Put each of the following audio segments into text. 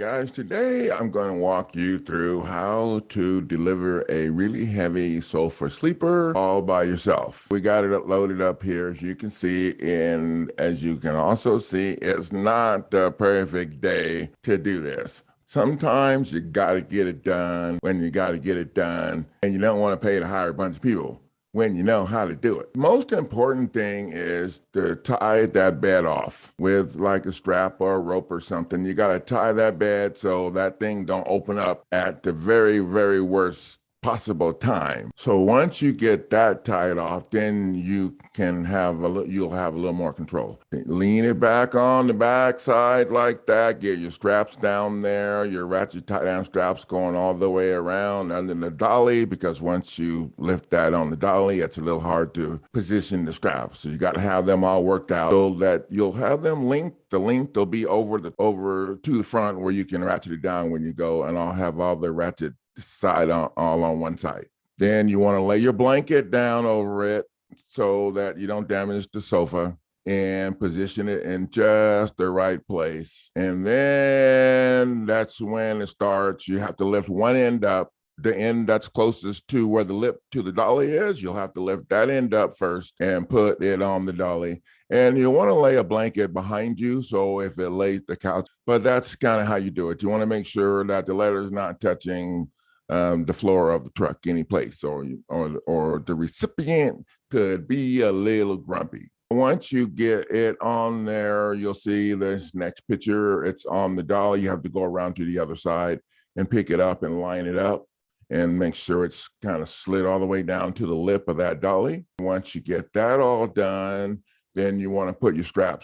guys, today I'm going to walk you through how to deliver a really heavy sofa sleeper all by yourself. We got it loaded up here, as you can see, and as you can also see, it's not the perfect day to do this. Sometimes you got to get it done when you got to get it done, and you don't want to pay to hire a bunch of people when you know how to do it. Most important thing is to tie that bed off with like a strap or a rope or something. You got to tie that bed so that thing don't open up at the very, very worst possible time. So once you get that tied off, then you can have you'll have a little more control. Lean it back on the back side like that. Get your straps down there, your ratchet tie down straps going all the way around under the dolly, because once you lift that on the dolly, it's a little hard to position the straps. So you got to have them all worked out so that you'll have them linked. The length will be over to the front where you can ratchet it down when you go, and I'll have all the ratchet side all on one side. Then you want to lay your blanket down over it so that you don't damage the sofa, and position it in just the right place. And then that's when it starts. You have to lift one end up. The end that's closest to where the lip to the dolly is, you'll have to lift that end up first and put it on the dolly. And you want to lay a blanket behind you, so if it lays the couch, but that's kind of how you do it. You want to make sure that the leather is not touching the floor of the truck any place, or the recipient could be a little grumpy. Once you get it on there, you'll see this next picture. It's on the dolly. You have to go around to the other side and pick it up and line it up and make sure it's kind of slid all the way down to the lip of that dolly. Once you get that all done, then you want to put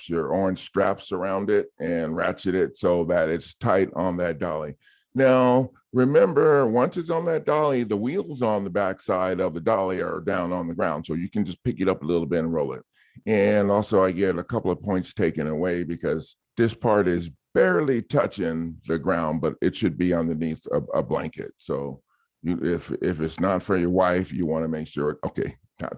your orange straps around it and ratchet it so that it's tight on that dolly. Now, remember, once it's on that dolly, the wheels on the back side of the dolly are down on the ground, so you can just pick it up a little bit and roll it. And also, I get a couple of points taken away because this part is barely touching the ground, but it should be underneath a blanket. So if it's not for your wife, you want to make sure, okay,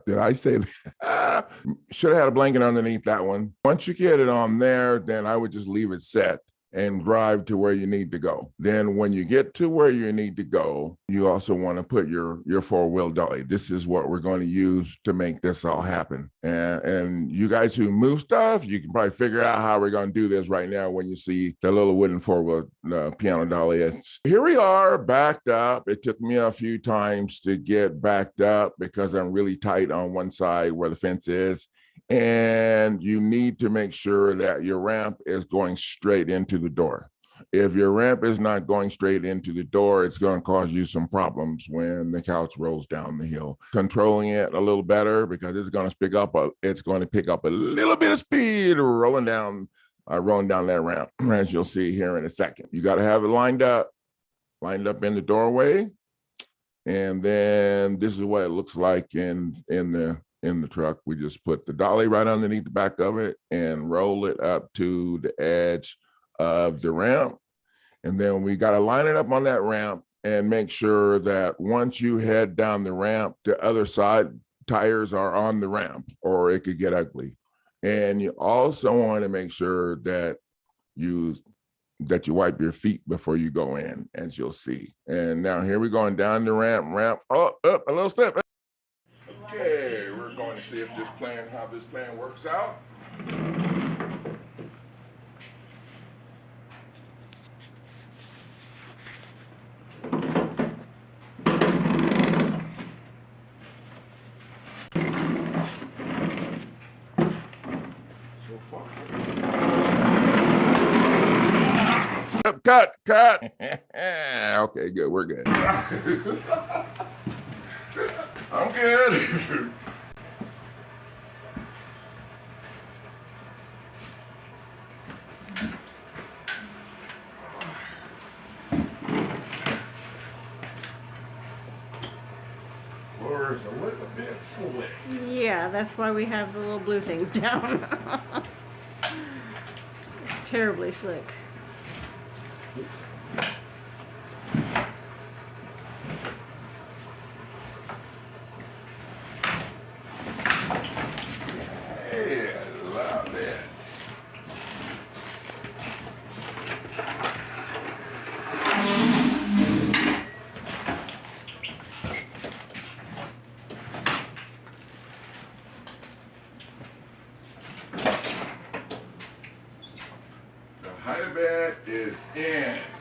did I say that? Should have had a blanket underneath that one. Once you get it on there, then I would just leave it set and drive to where you need to go. Then when you get to where you need to go, you also want to put your four-wheel dolly. This is what we're going to use to make this all happen. And you guys who move stuff, you can probably figure out how we're going to do this right now when you see the little wooden four-wheel piano dolly. Here we are backed up. It took me a few times to get backed up because I'm really tight on one side where the fence is. And you need to make sure that your ramp is going straight into the door. If your ramp is not going straight into the door, it's going to cause you some problems when the couch rolls down the hill. Controlling it a little better, because it's going to pick up a little bit of speed rolling down that ramp, as you'll see here in a second. You got to have it lined up in the doorway. And then this is what it looks like in the truck. We just put the dolly right underneath the back of it and roll it up to the edge of the ramp. And then we got to line it up on that ramp and make sure that once you head down the ramp, the other side tires are on the ramp, or it could get ugly. And you also want to make sure that you wipe your feet before you go in, as you'll see. And now here we're going down the ramp, up, a little step. Okay, we're going to see how this plan works out. So far. Cut. Okay, good, we're good. I'm good. Floor is a little bit slick. Yeah, that's why we have the little blue things down. It's terribly slick. Hey, I love it. bed is in.